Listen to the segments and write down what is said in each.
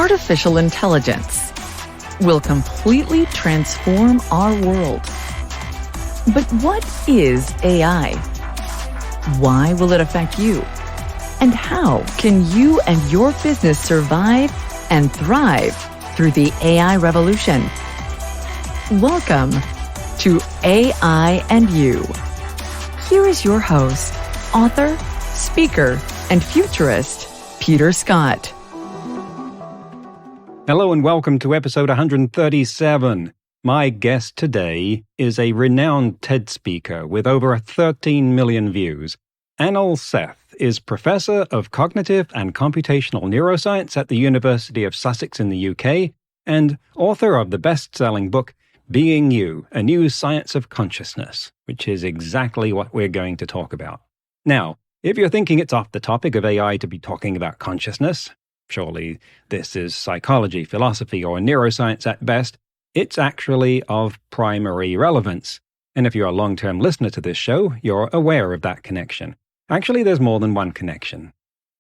artificial intelligence will completely transform our world. But what is AI? Why will it affect you? And how can you and your business survive and thrive through the AI revolution? Welcome to AI and You. Here is your host, author, speaker, and futurist, Peter Scott. Hello and welcome to episode 137. My guest today is a renowned TED speaker with over 13 million views. Anil Seth is Professor of Cognitive and Computational Neuroscience at the University of Sussex in the UK and author of the best-selling book Being You, A New Science of Consciousness, which is exactly what we're going to talk about. Now, if you're thinking it's off the topic of AI to be talking about consciousness, surely this is psychology, philosophy, or neuroscience at best, it's actually of primary relevance. And if you're a long-term listener to this show, you're aware of that connection. Actually, there's more than one connection.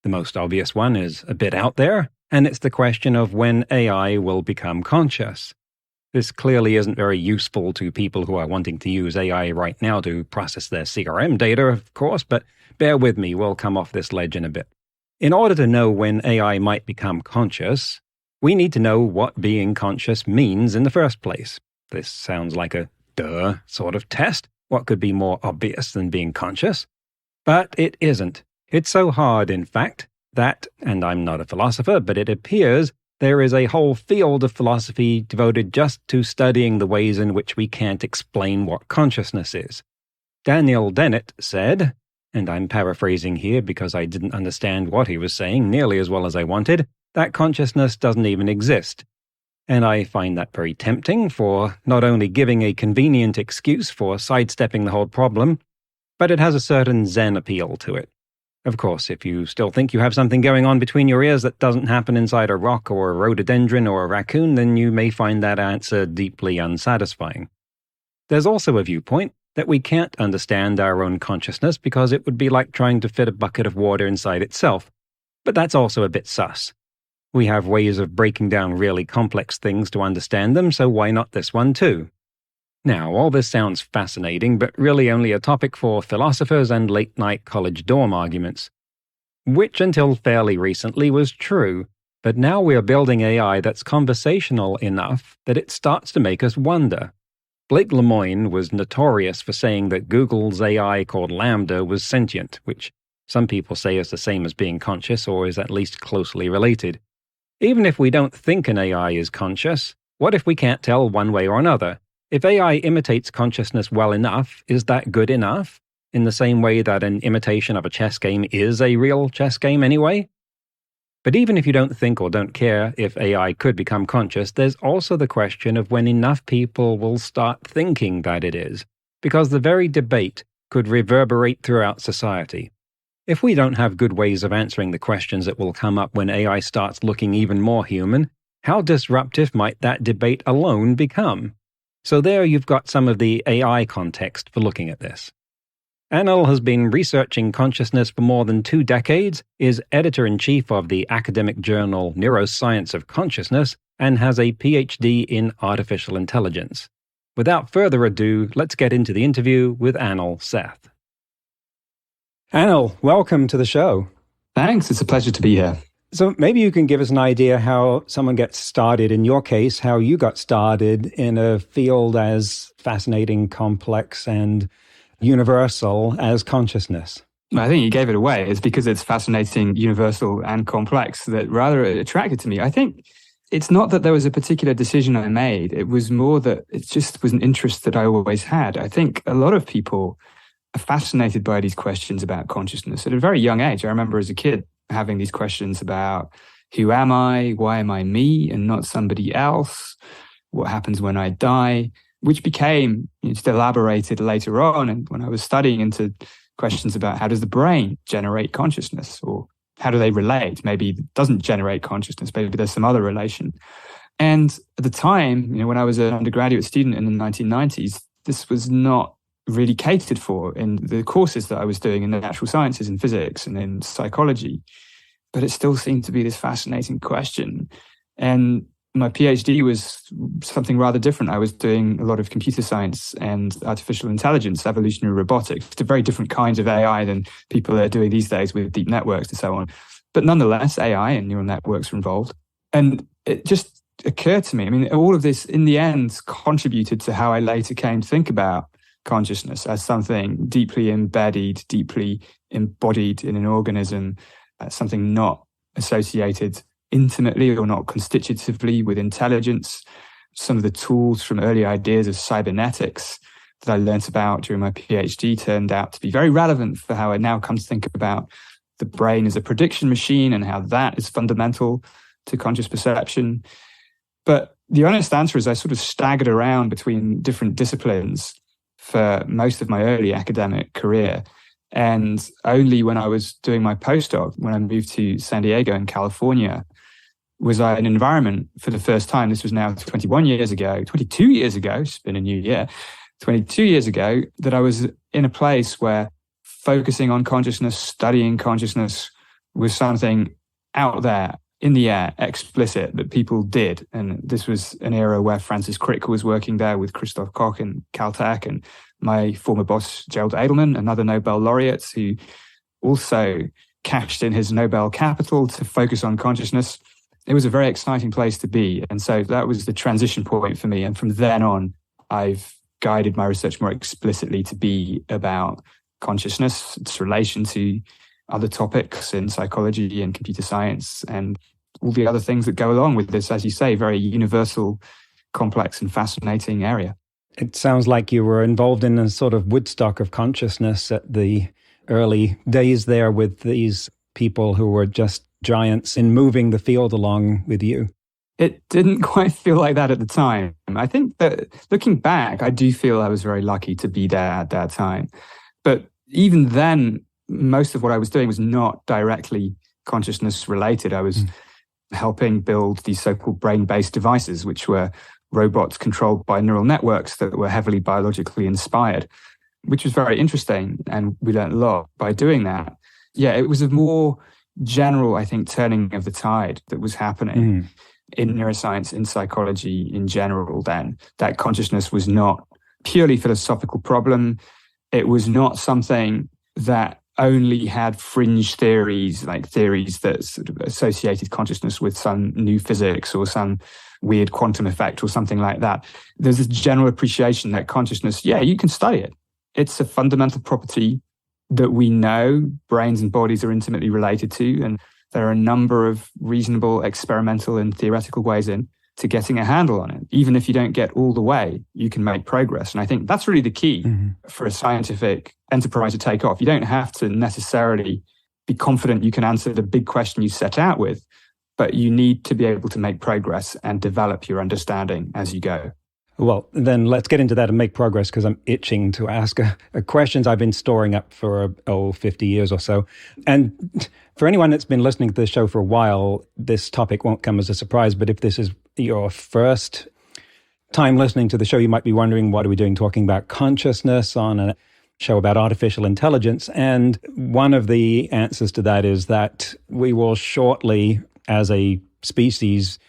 The most obvious one is a bit out there, and it's the question of when AI will become conscious. This clearly isn't very useful to people who are wanting to use AI right now to process their CRM data, of course, but bear with me, we'll come off this ledge in a bit. In order to know when AI might become conscious, we need to know what being conscious means in the first place. This sounds like a duh sort of test. What could be more obvious than being conscious? But it isn't. It's so hard, in fact, that, and I'm not a philosopher, but it appears there is a whole field of philosophy devoted just to studying the ways in which we can't explain what consciousness is. Daniel Dennett said, and I'm paraphrasing here because I didn't understand what he was saying nearly as well as I wanted, that consciousness doesn't even exist. And I find that very tempting for not only giving a convenient excuse for sidestepping the whole problem, but it has a certain Zen appeal to it. Of course, if you still think you have something going on between your ears that doesn't happen inside a rock or a rhododendron or a raccoon, then you may find that answer deeply unsatisfying. There's also a viewpoint that we can't understand our own consciousness because it would be like trying to fit a bucket of water inside itself. But that's also a bit sus. We have ways of breaking down really complex things to understand them, so why not this one too? Now, all this sounds fascinating, but really only a topic for philosophers and late-night college dorm arguments. Which until fairly recently was true, but now we're building AI that's conversational enough that it starts to make us wonder. Blake Lemoine was notorious for saying that Google's AI called LaMDA was sentient, which some people say is the same as being conscious or is at least closely related. Even if we don't think an AI is conscious, what if we can't tell one way or another? If AI imitates consciousness well enough, is that good enough? In the same way that an imitation of a chess game is a real chess game anyway? But even if you don't think or don't care if AI could become conscious, there's also the question of when enough people will start thinking that it is, because the very debate could reverberate throughout society. If we don't have good ways of answering the questions that will come up when AI starts looking even more human, how disruptive might that debate alone become? So there you've got some of the AI context for looking at this. Anil has been researching consciousness for more than 2 decades, is editor-in-chief of the academic journal Neuroscience of Consciousness, and has a PhD in artificial intelligence. Without further ado, let's get into the interview with Anil Seth. Anil, welcome to the show. Thanks, it's a pleasure to be here. So maybe you can give us an idea how someone gets started, in your case, how you got started in a field as fascinating, complex, and universal as consciousness. I think you gave it away. It's because it's fascinating, universal, and complex that rather attracted to me. I think it's not that there was a particular decision I made. It was more that it just was an interest that I always had. I think a lot of people are fascinated by these questions about consciousness at a very young age. I remember as a kid having these questions about who am I? Why am I me and not somebody else? What happens when I die? Which became just elaborated later on. And when I was studying into questions about how does the brain generate consciousness, or how do they relate? Maybe it doesn't generate consciousness. Maybe there's some other relation. And at the time, when I was an undergraduate student in the 1990s, this was not really catered for in the courses that I was doing in the natural sciences and physics and in psychology. But it still seemed to be this fascinating question. And my PhD was something rather different. I was doing a lot of computer science and artificial intelligence, evolutionary robotics, to very different kinds of AI than people are doing these days with deep networks and so on. But nonetheless, AI and neural networks are involved. And it just occurred to me, I mean, all of this in the end contributed to how I later came to think about consciousness as something deeply embedded, deeply embodied in an organism, something not associated intimately or not constitutively with intelligence. Some of the tools from early ideas of cybernetics that I learnt about during my PhD turned out to be very relevant for how I now come to think about the brain as a prediction machine and how that is fundamental to conscious perception. But the honest answer is I sort of staggered around between different disciplines for most of my early academic career. And only when I was doing my postdoc, when I moved to San Diego in California, was I in an environment for the first time. This was now 22 years ago, it's been a new year, 22 years ago, that I was in a place where focusing on consciousness, studying consciousness was something out there, in the air, explicit, that people did. And this was an era where Francis Crick was working there with Christoph Koch in Caltech, and my former boss, Gerald Edelman, another Nobel laureate, who also cashed in his Nobel capital to focus on consciousness. It was a very exciting place to be. And so that was the transition point for me. And from then on, I've guided my research more explicitly to be about consciousness, its relation to other topics in psychology and computer science, and all the other things that go along with this, as you say, very universal, complex and fascinating area. It sounds like you were involved in a sort of Woodstock of consciousness at the early days there with these people who were just giants in moving the field along with you. It didn't quite feel like that at the time. I think that looking back, I do feel I was very lucky to be there at that time. But even then, most of what I was doing was not directly consciousness related. I was helping build these so-called brain-based devices, which were robots controlled by neural networks that were heavily biologically inspired, which was very interesting. And we learned a lot by doing that. Yeah, it was a more general, I think, turning of the tide that was happening in neuroscience, in psychology in general then. That consciousness was not purely philosophical problem. It was not something that only had fringe theories, like theories that sort of associated consciousness with some new physics or some weird quantum effect or something like that. There's this general appreciation that consciousness, yeah, you can study it. It's a fundamental property that we know brains and bodies are intimately related to, and there are a number of reasonable experimental and theoretical ways into getting a handle on it. Even if you don't get all the way, you can make progress. And I think that's really the key for a scientific enterprise to take off. You don't have to necessarily be confident you can answer the big question you set out with, but you need to be able to make progress and develop your understanding as you go. Well, then let's get into that and make progress, because I'm itching to ask questions I've been storing up for 50 years or so. And for anyone that's been listening to this show for a while, this topic won't come as a surprise. But if this is your first time listening to the show, you might be wondering, what are we doing talking about consciousness on a show about artificial intelligence? And one of the answers to that is that we will shortly, as a species,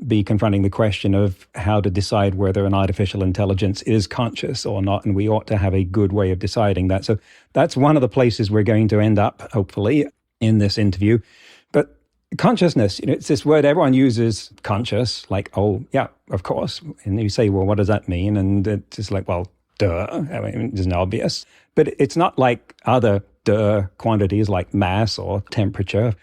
be confronting the question of how to decide whether an artificial intelligence is conscious or not, and we ought to have a good way of deciding that. So that's one of the places we're going to end up, hopefully, in this interview. But consciousness, it's this word everyone uses, conscious, like, oh, yeah, of course. And you say, well, what does that mean? And it's just like, well, duh, I mean, it's obvious. But it's not like other duh quantities like mass or temperature.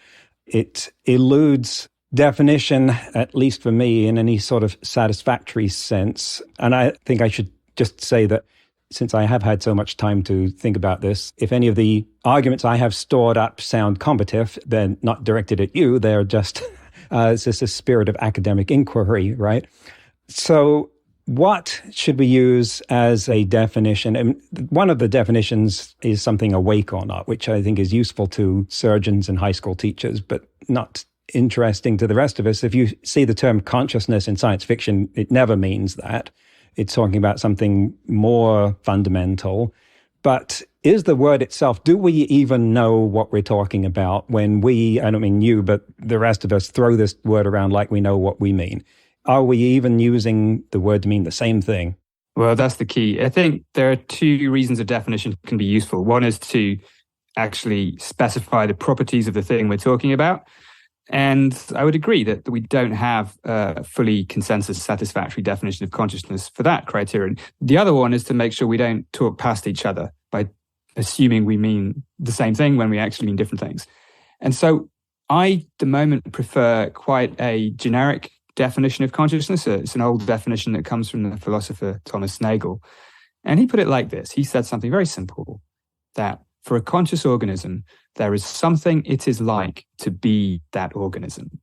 It eludes definition, at least for me, in any sort of satisfactory sense. And I think I should just say that since I have had so much time to think about this, if any of the arguments I have stored up sound combative, they're not directed at you. They're just, it's just a spirit of academic inquiry, right? So what should we use as a definition? And one of the definitions is something awake or not, which I think is useful to surgeons and high school teachers, but not interesting to the rest of us. If you see the term consciousness in science fiction, it never means that. It's talking about something more fundamental. But is the word itself, do we even know what we're talking about when we, I don't mean you, but the rest of us throw this word around like we know what we mean? Are we even using the word to mean the same thing? Well, that's the key. I think there are two reasons a definition can be useful. One is to actually specify the properties of the thing we're talking about. And I would agree that we don't have a fully consensus satisfactory definition of consciousness for that criterion. The other one is to make sure we don't talk past each other by assuming we mean the same thing when we actually mean different things. And so I, at the moment, prefer quite a generic definition of consciousness. It's an old definition that comes from the philosopher Thomas Nagel. And he put it like this. He said something very simple, that for a conscious organism, there is something it is like to be that organism.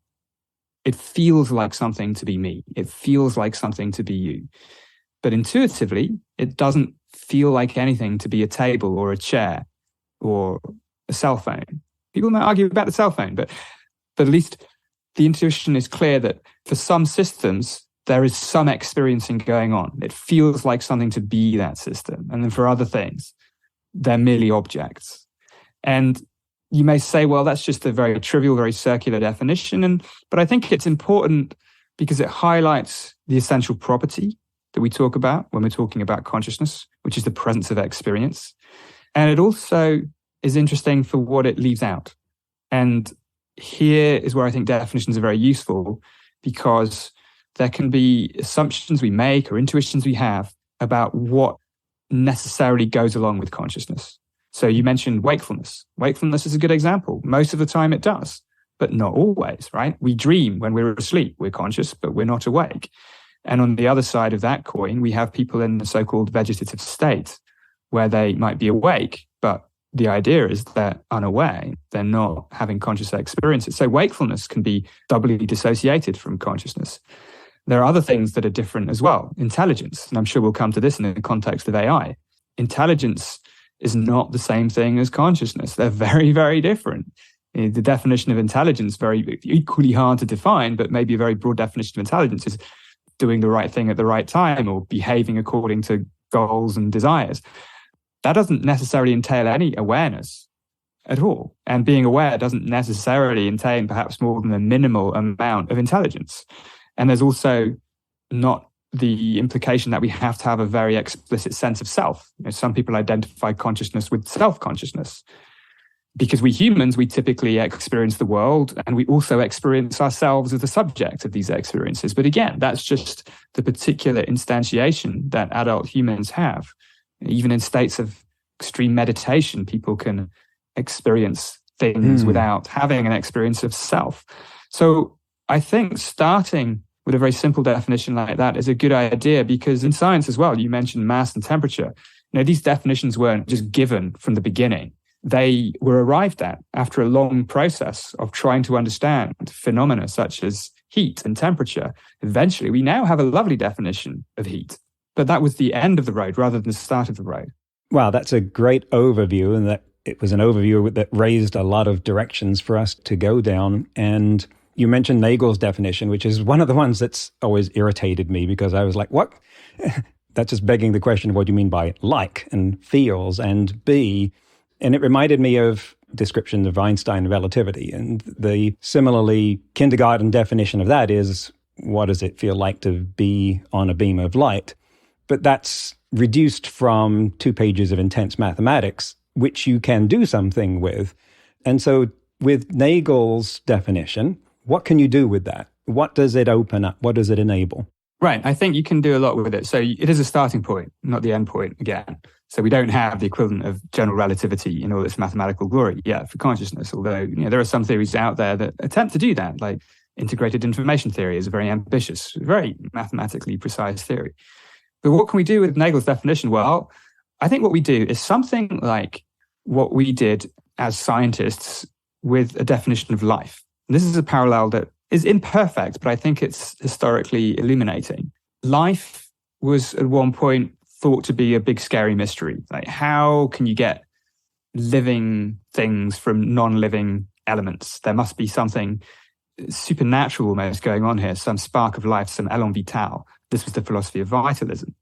It feels like something to be me. It feels like something to be you. But intuitively, it doesn't feel like anything to be a table or a chair or a cell phone. People might argue about the cell phone, but at least the intuition is clear that for some systems, there is some experiencing going on. It feels like something to be that system. And then for other things, they're merely objects. And you may say, well, that's just a very trivial, very circular definition. But I think it's important because it highlights the essential property that we talk about when we're talking about consciousness, which is the presence of experience. And it also is interesting for what it leaves out. And here is where I think definitions are very useful, because there can be assumptions we make or intuitions we have about what necessarily goes along with consciousness. So you mentioned wakefulness. Wakefulness is a good example. Most of the time it does, but not always, right? We dream when we're asleep. We're conscious, but we're not awake. And on the other side of that coin, we have people in the so-called vegetative state where they might be awake, but the idea is they're unaware. They're not having conscious experiences. So wakefulness can be doubly dissociated from consciousness. There are other things that are different as well. Intelligence, and I'm sure we'll come to this in the context of AI. Intelligence is not the same thing as consciousness. They're very, very different. The definition of intelligence, very equally hard to define, but maybe a very broad definition of intelligence is doing the right thing at the right time or behaving according to goals and desires. That doesn't necessarily entail any awareness at all. And being aware doesn't necessarily entail perhaps more than a minimal amount of intelligence. And there's also not the implication that we have to have a very explicit sense of self. Some people identify consciousness with self-consciousness. Because we humans, we typically experience the world, and we also experience ourselves as the subject of these experiences. But again, that's just the particular instantiation that adult humans have. Even in states of extreme meditation, people can experience things without having an experience of self. So I think starting with a very simple definition like that is a good idea, because in science as well, you mentioned mass and temperature. These definitions weren't just given from the beginning. They were arrived at after a long process of trying to understand phenomena such as heat and temperature. Eventually, we now have a lovely definition of heat. But that was the end of the road rather than the start of the road. Wow, that's a great overview, and that it was an overview that raised a lot of directions for us to go down. And you mentioned Nagel's definition, which is one of the ones that's always irritated me, because I was like, what? That's just begging the question of what you mean by like and feels and be. And it reminded me of description of Einstein relativity. And the similarly kindergarten definition of that is, what does it feel like to be on a beam of light? But that's reduced from 2 pages of intense mathematics, which you can do something with. And so with Nagel's definition, what can you do with that? What does it open up? What does it enable? Right. I think you can do a lot with it. So it is a starting point, not the end point again. So we don't have the equivalent of general relativity in all its mathematical glory yet for consciousness, although there are some theories out there that attempt to do that, like integrated information theory is a very ambitious, very mathematically precise theory. But what can we do with Nagel's definition? Well, I think what we do is something like what we did as scientists with a definition of life. And this is a parallel that is imperfect, but I think it's historically illuminating. Life was at one point thought to be a big, scary mystery. Like, how can you get living things from non-living elements? There must be something supernatural almost going on here, some spark of life, some élan vital. This was the philosophy of vitalism.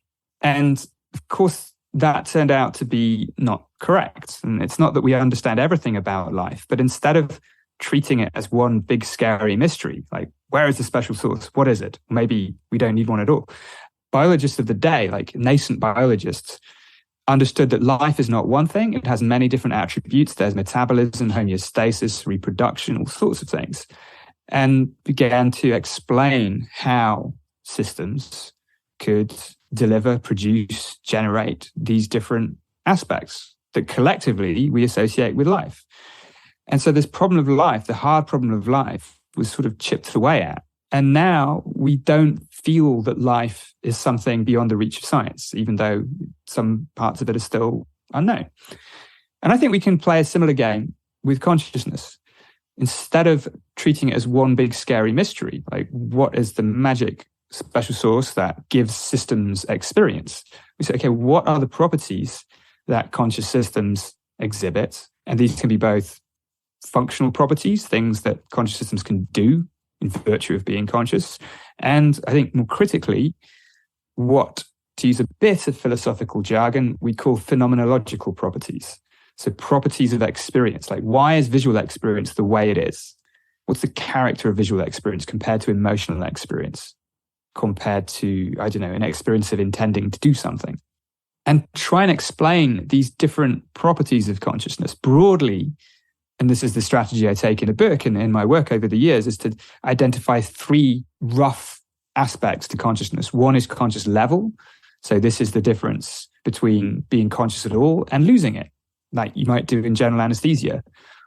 And of course, that turned out to be not correct. And it's not that we understand everything about life, but instead of treating it as one big scary mystery, like where is the special source? What is it? Maybe we don't need one at all. Biologists of the day, like nascent biologists, understood that life is not one thing. It has many different attributes. There's metabolism, homeostasis, reproduction, all sorts of things, and began to explain how systems could deliver, produce, generate these different aspects that collectively we associate with life. And so this problem of life, the hard problem of life, was sort of chipped away at. And now we don't feel that life is something beyond the reach of science, even though some parts of it are still unknown. And I think we can play a similar game with consciousness. Instead of treating it as one big scary mystery, like what is the magic special source that gives systems experience, we say, okay, what are the properties that conscious systems exhibit? And these can be both functional properties, things that conscious systems can do in virtue of being conscious. And I think more critically, what, to use a bit of philosophical jargon, we call phenomenological properties. So properties of experience, like why is visual experience the way it is? What's the character of visual experience compared to emotional experience, compared to, I don't know, an experience of intending to do something? And try and explain these different properties of consciousness broadly. And this is the strategy I take in a book and in my work over the years, is to identify three rough aspects to consciousness. One is conscious level. So this is the difference between being conscious at all and losing it, like you might do in general anesthesia,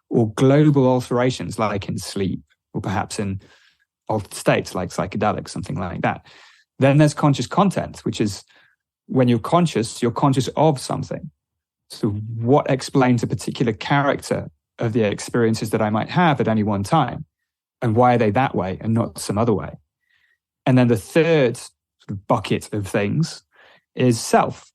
or global alterations like in sleep, or perhaps in altered states like psychedelics, something like that. Then there's conscious content, which is when you're conscious of something. So what explains a particular character of the experiences that I might have at any one time? And why are they that way and not some other way? And then the third sort of bucket of things is self.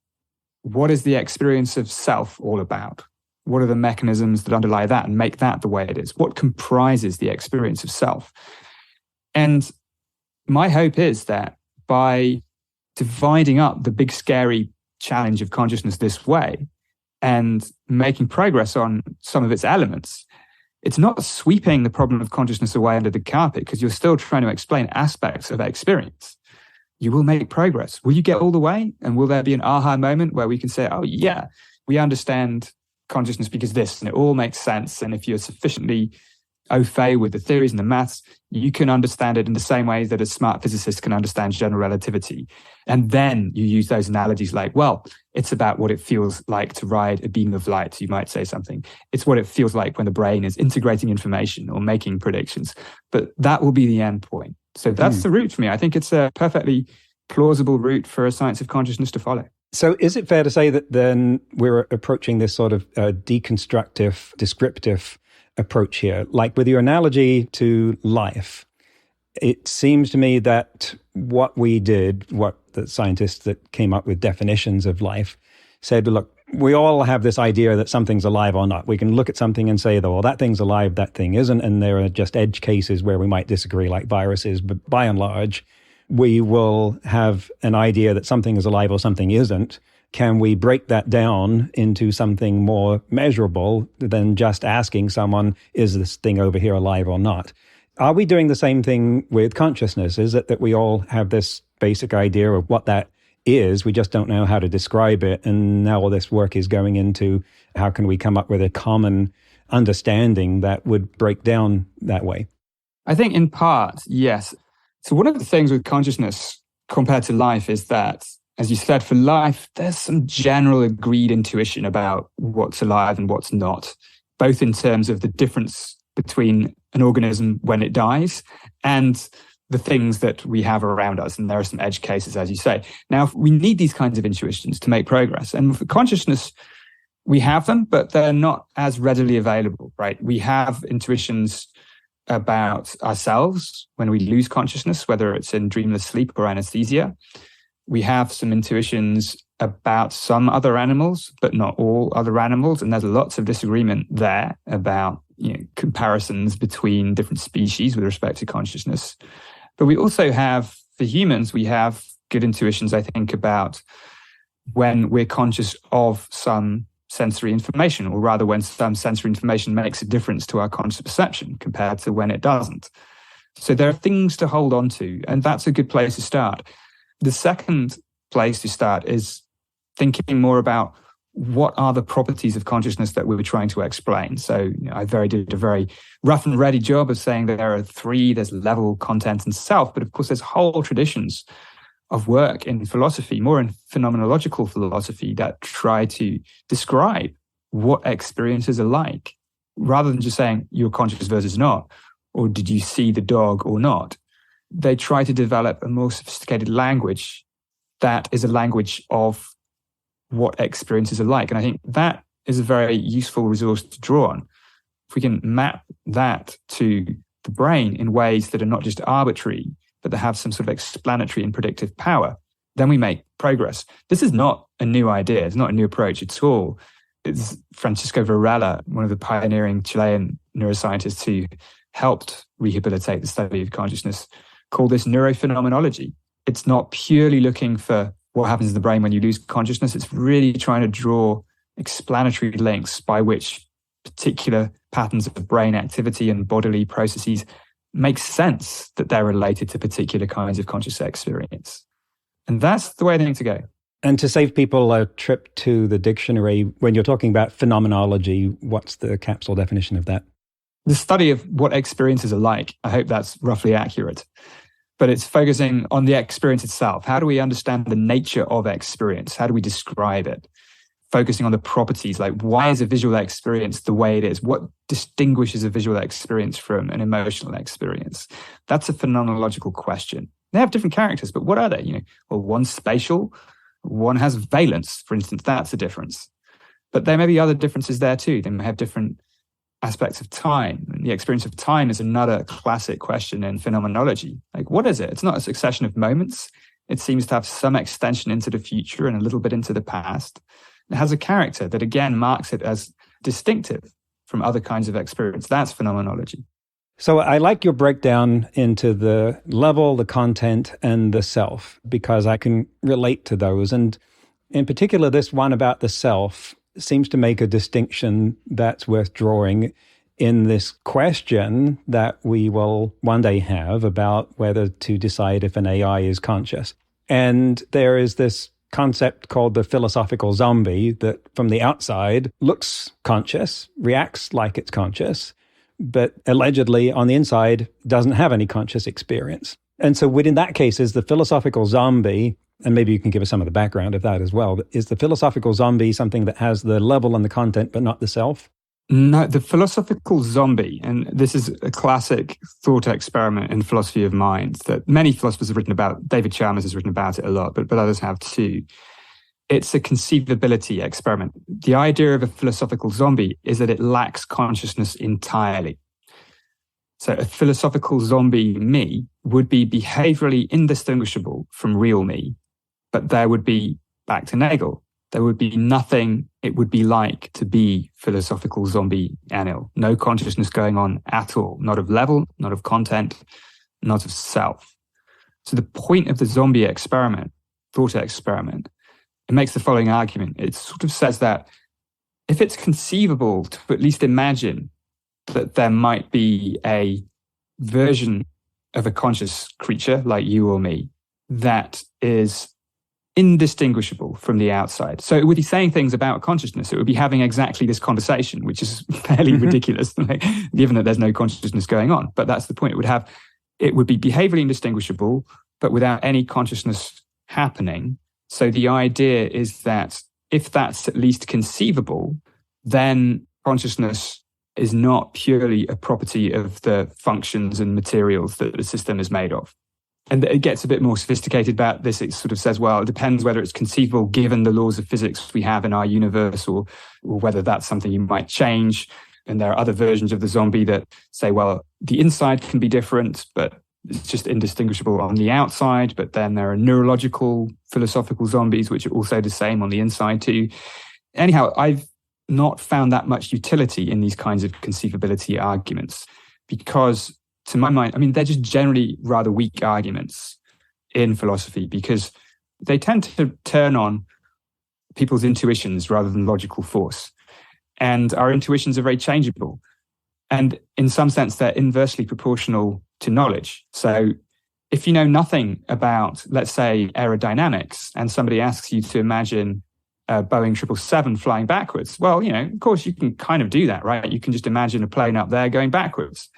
What is the experience of self all about? What are the mechanisms that underlie that and make that the way it is? What comprises the experience of self? And my hope is that by dividing up the big scary challenge of consciousness this way, and making progress on some of its elements, it's not sweeping the problem of consciousness away under the carpet, because you're still trying to explain aspects of experience. You will make progress. Will you get all the way? And will there be an aha moment where we can say, oh yeah, we understand consciousness because this, and it all makes sense. And if you're sufficiently au fait with the theories and the maths, you can understand it in the same way that a smart physicist can understand general relativity. And then you use those analogies like, well, it's about what it feels like to ride a beam of light, you might say something. It's what it feels like when the brain is integrating information or making predictions. But that will be the end point. So that's the route for me. I think it's a perfectly plausible route for a science of consciousness to follow. So is it fair to say that then we're approaching this sort of deconstructive, descriptive approach here? Like with your analogy to life, it seems to me that what we did, what the scientists that came up with definitions of life said, look, we all have this idea that something's alive or not. We can look at something and say, well, that thing's alive, that thing isn't. And there are just edge cases where we might disagree, like viruses. But by and large, we will have an idea that something is alive or something isn't. Can we break that down into something more measurable than just asking someone, is this thing over here alive or not? Are we doing the same thing with consciousness? Is it that we all have this basic idea of what that is? We just don't know how to describe it. And now all this work is going into how can we come up with a common understanding that would break down that way? I think in part, yes. So one of the things with consciousness compared to life is that, as you said, for life, there's some general agreed intuition about what's alive and what's not, both in terms of the difference between an organism when it dies and the things that we have around us. And there are some edge cases, as you say. Now, we need these kinds of intuitions to make progress. And for consciousness, we have them, but they're not as readily available, right? We have intuitions about ourselves when we lose consciousness, whether it's in dreamless sleep or anesthesia. We have some intuitions about some other animals, but not all other animals. And there's lots of disagreement there about comparisons between different species with respect to consciousness. But we also have, for humans, we have good intuitions, I think, about when we're conscious of some sensory information, or rather when some sensory information makes a difference to our conscious perception compared to when it doesn't. So there are things to hold on to, and that's a good place to start. The second place to start is thinking more about what are the properties of consciousness that we were trying to explain. So I did a very rough and ready job of saying that there are three: there's level, content, and self. But of course, there's whole traditions of work in philosophy, more in phenomenological philosophy, that try to describe what experiences are like, rather than just saying you're conscious versus not, or did you see the dog or not. They try to develop a more sophisticated language that is a language of what experiences are like. And I think that is a very useful resource to draw on. If we can map that to the brain in ways that are not just arbitrary, but that have some sort of explanatory and predictive power, then we make progress. This is not a new idea. It's not a new approach at all. It's Francisco Varela, one of the pioneering Chilean neuroscientists who helped rehabilitate the study of consciousness, called this neurophenomenology. It's not purely looking for what happens in the brain when you lose consciousness. It's really trying to draw explanatory links by which particular patterns of brain activity and bodily processes make sense that they're related to particular kinds of conscious experience. And that's the way I think to go. And to save people a trip to the dictionary, when you're talking about phenomenology, what's the capsule definition of that? The study of what experiences are like. I hope that's roughly accurate. But it's focusing on the experience itself. How do we understand the nature of experience? How do we describe it? Focusing on the properties, like why is a visual experience the way it is? What distinguishes a visual experience from an emotional experience? That's a phenomenological question. They have different characters, but what are they? Well, one's spatial, one has valence, for instance. That's a difference. But there may be other differences there too. They may have different aspects of time. And the experience of time is another classic question in phenomenology. Like, what is it? It's not a succession of moments. It seems to have some extension into the future and a little bit into the past. It has a character that, again, marks it as distinctive from other kinds of experience. That's phenomenology. So I like your breakdown into the level, the content, and the self, because I can relate to those. And in particular, this one about the self seems to make a distinction that's worth drawing in this question that we will one day have about whether to decide if an AI is conscious. And there is this concept called the philosophical zombie that from the outside looks conscious, reacts like it's conscious, but allegedly on the inside doesn't have any conscious experience. And so within that case, is the philosophical zombie, and maybe you can give us some of the background of that as well, but is the philosophical zombie something that has the level and the content, but not the self? No, the philosophical zombie, and this is a classic thought experiment in philosophy of mind that many philosophers have written about. David Chalmers has written about it a lot, but others have too. It's a conceivability experiment. The idea of a philosophical zombie is that it lacks consciousness entirely. So a philosophical zombie me would be behaviorally indistinguishable from real me, but there would be, back to Nagel, there would be nothing it would be like to be philosophical zombie Anil. No consciousness going on at all, not of level, not of content, not of self. So the point of the zombie experiment, thought experiment, it makes the following argument. It sort of says that if it's conceivable to at least imagine that there might be a version of a conscious creature like you or me that is indistinguishable from the outside. So it would be saying things about consciousness. It would be having exactly this conversation, which is fairly ridiculous, given that there's no consciousness going on. But that's the point. It would be behaviorally indistinguishable, but without any consciousness happening. So the idea is that if that's at least conceivable, then consciousness is not purely a property of the functions and materials that the system is made of. And it gets a bit more sophisticated about this. It sort of says, well, it depends whether it's conceivable given the laws of physics we have in our universe, or whether that's something you might change. And there are other versions of the zombie that say, well, the inside can be different, but it's just indistinguishable on the outside. But then there are neurological philosophical zombies, which are also the same on the inside too. Anyhow, I've not found that much utility in these kinds of conceivability arguments because, to my mind, they're just generally rather weak arguments in philosophy because they tend to turn on people's intuitions rather than logical force. And our intuitions are very changeable. And in some sense, they're inversely proportional to knowledge. So if you know nothing about, let's say, aerodynamics, and somebody asks you to imagine a Boeing 777 flying backwards, well, of course, you can kind of do that, right? You can just imagine a plane up there going backwards.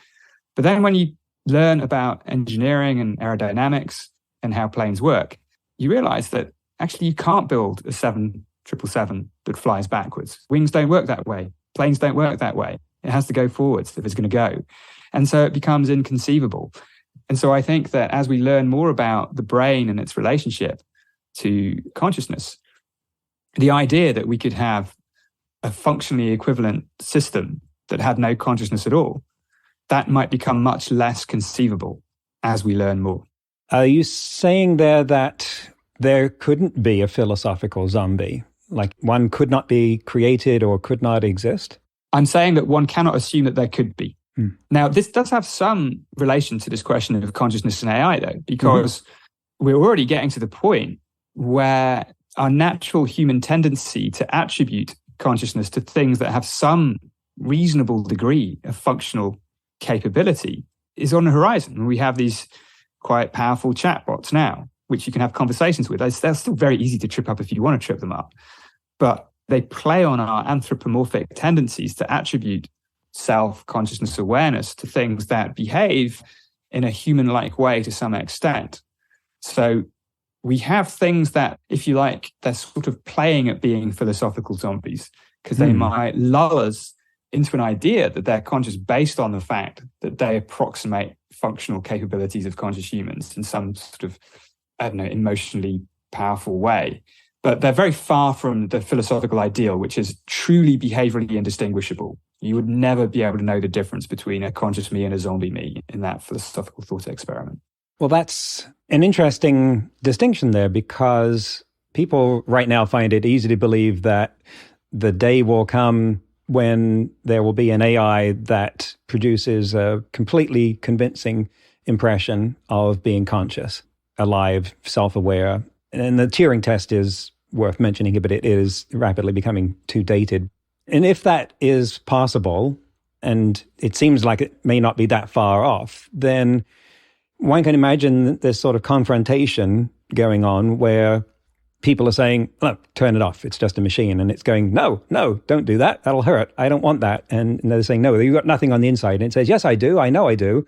But then when you learn about engineering and aerodynamics and how planes work, you realize that actually you can't build a 777 that flies backwards. Wings don't work that way. Planes don't work that way. It has to go forwards if it's going to go. And so it becomes inconceivable. And so I think that as we learn more about the brain and its relationship to consciousness, the idea that we could have a functionally equivalent system that had no consciousness at all, that might become much less conceivable as we learn more. Are you saying there that there couldn't be a philosophical zombie? Like one could not be created or could not exist? I'm saying that one cannot assume that there could be. Now, this does have some relation to this question of consciousness and AI, though, because we're already getting to the point where our natural human tendency to attribute consciousness to things that have some reasonable degree of functional capability is on the horizon. We have these quite powerful chatbots now, which you can have conversations with. They're still very easy to trip up if you want to trip them up. But they play on our anthropomorphic tendencies to attribute self-consciousness awareness to things that behave in a human-like way to some extent. So we have things that, if you like, they're sort of playing at being philosophical zombies because they might lull us into an idea that they're conscious based on the fact that they approximate functional capabilities of conscious humans in some sort of, emotionally powerful way. But they're very far from the philosophical ideal, which is truly behaviorally indistinguishable. You would never be able to know the difference between a conscious me and a zombie me in that philosophical thought experiment. Well, that's an interesting distinction there, because people right now find it easy to believe that the day will come when there will be an AI that produces a completely convincing impression of being conscious, alive, self-aware. And the Turing test is worth mentioning, but it is rapidly becoming too dated. And if that is possible, and it seems like it may not be that far off, then one can imagine this sort of confrontation going on where people are saying, look, turn it off. It's just a machine. And it's going, no, don't do that. That'll hurt. I don't want that. And they're saying, no, you've got nothing on the inside. And it says, yes, I do. I know I do.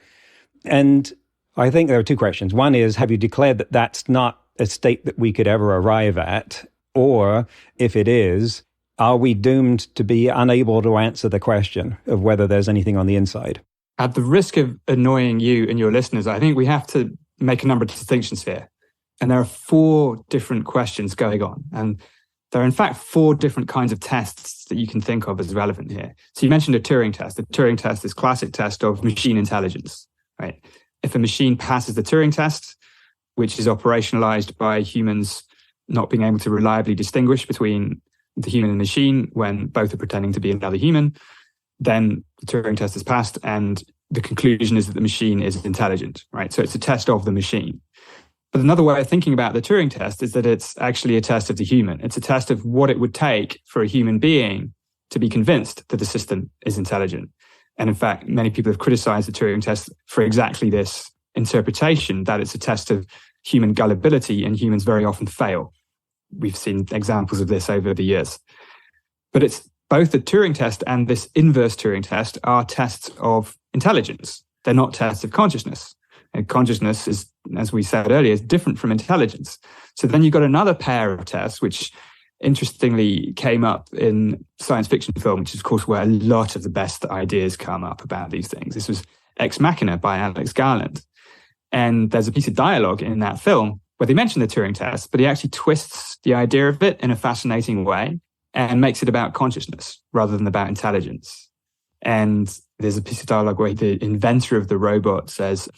And I think there are two questions. One is, have you declared that that's not a state that we could ever arrive at? Or if it is, are we doomed to be unable to answer the question of whether there's anything on the inside? At the risk of annoying you and your listeners, I think we have to make a number of distinctions here. And there are 4 different questions going on. And there are, in fact, 4 different kinds of tests that you can think of as relevant here. So you mentioned a Turing test. The Turing test is a classic test of machine intelligence, right? If a machine passes the Turing test, which is operationalized by humans not being able to reliably distinguish between the human and machine when both are pretending to be another human, then the Turing test is passed and the conclusion is that the machine is intelligent, right? So it's a test of the machine. But another way of thinking about the Turing test is that it's actually a test of the human. It's a test of what it would take for a human being to be convinced that the system is intelligent. And in fact, many people have criticized the Turing test for exactly this interpretation, that it's a test of human gullibility, and humans very often fail. We've seen examples of this over the years. But it's both the Turing test and this inverse Turing test are tests of intelligence. They're not tests of consciousness. And consciousness is, as we said earlier, is different from intelligence. So then you've got another pair of tests, which interestingly came up in science fiction film, which is, of course, where a lot of the best ideas come up about these things. This was Ex Machina by Alex Garland. And there's a piece of dialogue in that film where they mention the Turing test, but he actually twists the idea of it in a fascinating way and makes it about consciousness rather than about intelligence. And there's a piece of dialogue where the inventor of the robot says,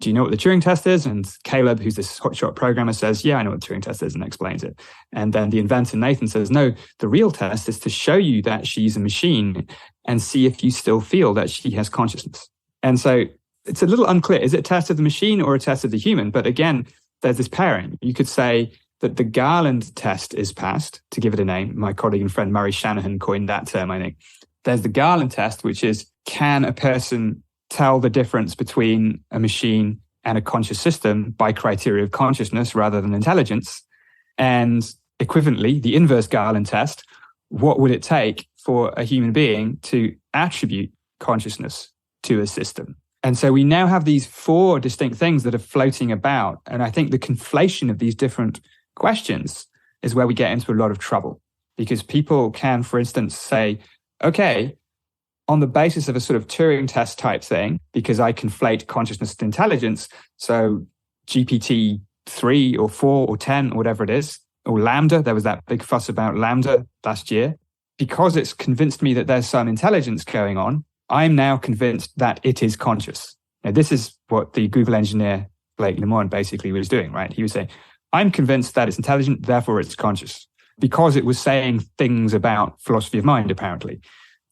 do you know what the Turing test is? And Caleb, who's this hotshot programmer, says, yeah, I know what the Turing test is, and explains it. And then the inventor, Nathan, says, no, the real test is to show you that she's a machine and see if you still feel that she has consciousness. And so it's a little unclear. Is it a test of the machine or a test of the human? But again, there's this pairing. You could say that the Garland test is passed, to give it a name. My colleague and friend Murray Shanahan coined that term, I think. There's the Garland test, which is, can a person tell the difference between a machine and a conscious system by criteria of consciousness rather than intelligence? And equivalently, the inverse Garland test, what would it take for a human being to attribute consciousness to a system? And so we now have these 4 distinct things that are floating about. And I think the conflation of these different questions is where we get into a lot of trouble, because people can, for instance, say, okay, on the basis of a sort of Turing test type thing, because I conflate consciousness and intelligence, so GPT 3 or 4 or 10 or whatever it is, or LaMDA, there was that big fuss about LaMDA last year, because it's convinced me that there's some intelligence going on, I'm now convinced that it is conscious. Now, this is what the Google engineer Blake Lemoine basically was doing, right? He was saying, I'm convinced that it's intelligent, therefore it's conscious, because it was saying things about philosophy of mind, apparently,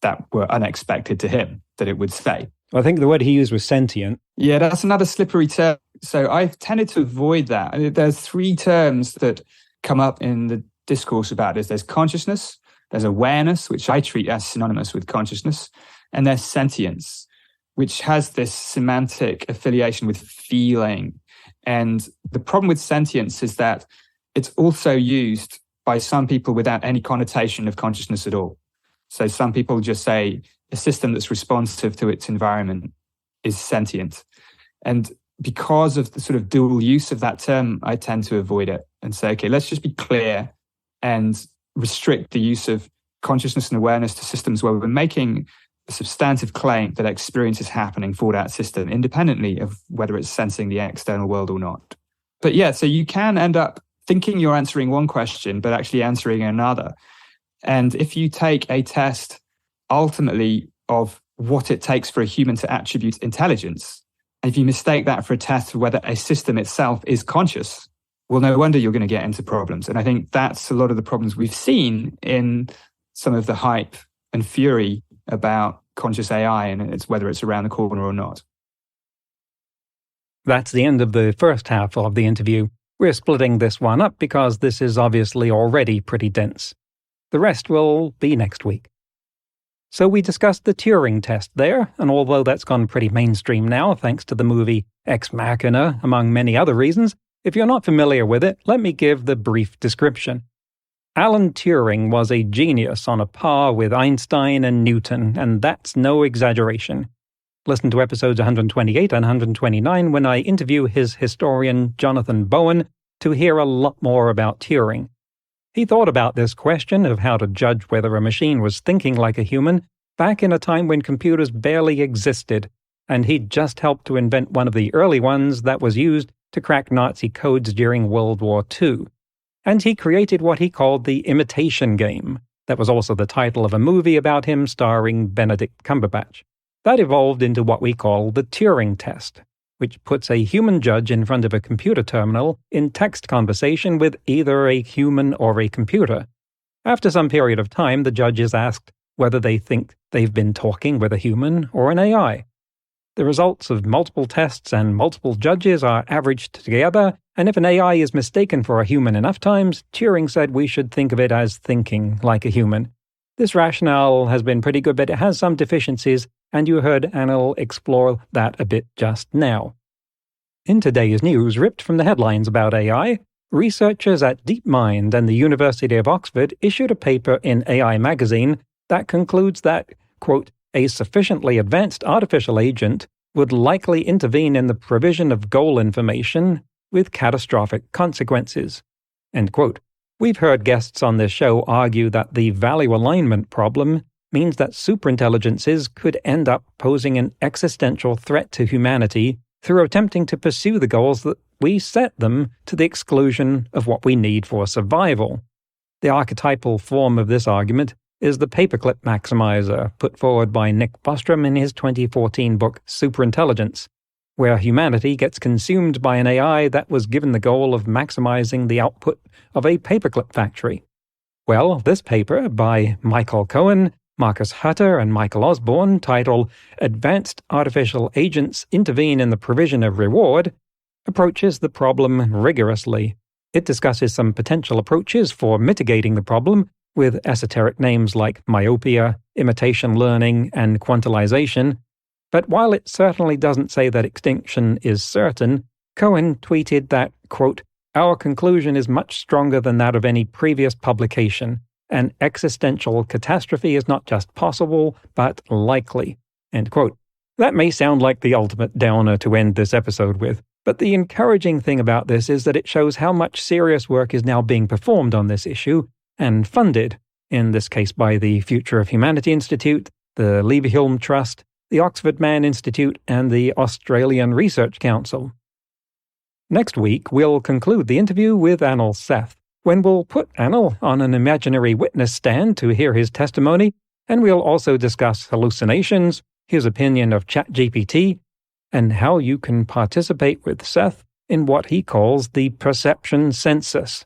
that were unexpected to him that it would say. I think the word he used was sentient. Yeah, that's another slippery term. So I've tended to avoid that. I mean, there's 3 terms that come up in the discourse about this. There's consciousness, there's awareness, which I treat as synonymous with consciousness, and there's sentience, which has this semantic affiliation with feeling. And the problem with sentience is that it's also used by some people without any connotation of consciousness at all. So some people just say a system that's responsive to its environment is sentient. And because of the sort of dual use of that term, I tend to avoid it and say, okay, let's just be clear and restrict the use of consciousness and awareness to systems where we're making a substantive claim that experience is happening for that system, independently of whether it's sensing the external world or not. But yeah, so you can end up thinking you're answering one question, but actually answering another. And if you take a test ultimately of what it takes for a human to attribute intelligence, and if you mistake that for a test of whether a system itself is conscious, well, no wonder you're going to get into problems. And I think that's a lot of the problems we've seen in some of the hype and fury about conscious AI and whether it's around the corner or not. That's the end of the first half of the interview. We're splitting this one up because this is obviously already pretty dense. The rest will be next week. So we discussed the Turing test there, and although that's gone pretty mainstream now thanks to the movie Ex Machina, among many other reasons, if you're not familiar with it, let me give the brief description. Alan Turing was a genius on a par with Einstein and Newton, and that's no exaggeration. Listen to episodes 128 and 129 when I interview his historian Jonathan Bowen to hear a lot more about Turing. He thought about this question of how to judge whether a machine was thinking like a human back in a time when computers barely existed, and he'd just helped to invent one of the early ones that was used to crack Nazi codes during World War II. And he created what he called the imitation game. That was also the title of a movie about him starring Benedict Cumberbatch. That evolved into what we call the Turing test, which puts a human judge in front of a computer terminal in text conversation with either a human or a computer. After some period of time, the judge is asked whether they think they've been talking with a human or an AI. The results of multiple tests and multiple judges are averaged together, and if an AI is mistaken for a human enough times, Turing said we should think of it as thinking like a human. This rationale has been pretty good, but it has some deficiencies, and you heard Anil explore that a bit just now. In today's news, ripped from the headlines about AI, researchers at DeepMind and the University of Oxford issued a paper in AI magazine that concludes that, quote, a sufficiently advanced artificial agent would likely intervene in the provision of goal information with catastrophic consequences. End quote. We've heard guests on this show argue that the value alignment problem means that superintelligences could end up posing an existential threat to humanity through attempting to pursue the goals that we set them to the exclusion of what we need for survival. The archetypal form of this argument is the paperclip maximizer put forward by Nick Bostrom in his 2014 book Superintelligence, where humanity gets consumed by an AI that was given the goal of maximizing the output of a paperclip factory. Well, this paper by Michael Cohen, Marcus Hutter, and Michael Osborne, titled Advanced Artificial Agents Intervene in the Provision of Reward, approaches the problem rigorously. It discusses some potential approaches for mitigating the problem with esoteric names like myopia, imitation learning, and quantization. But while it certainly doesn't say that extinction is certain, Cohen tweeted that, quote, "Our conclusion is much stronger than that of any previous publication. An existential catastrophe is not just possible, but likely." End quote. That may sound like the ultimate downer to end this episode with, but the encouraging thing about this is that it shows how much serious work is now being performed on this issue, and funded, in this case by the Future of Humanity Institute, the Leverhulme Trust, the Oxford Mann Institute, and the Australian Research Council. Next week, we'll conclude the interview with Anil Seth, when we'll put Anil on an imaginary witness stand to hear his testimony, and we'll also discuss hallucinations, his opinion of ChatGPT, and how you can participate with Seth in what he calls the perception census.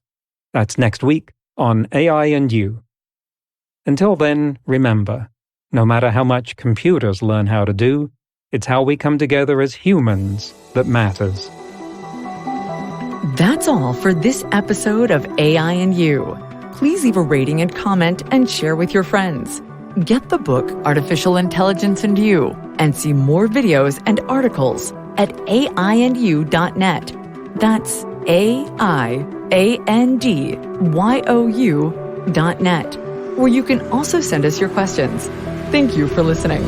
That's next week on AI and You. Until then, remember, no matter how much computers learn how to do, it's how we come together as humans that matters. That's all for this episode of AI and You. Please leave a rating and comment and share with your friends. Get the book Artificial Intelligence and You and see more videos and articles at aiandyou.net. That's aiandyou.net, where you can also send us your questions. Thank you for listening.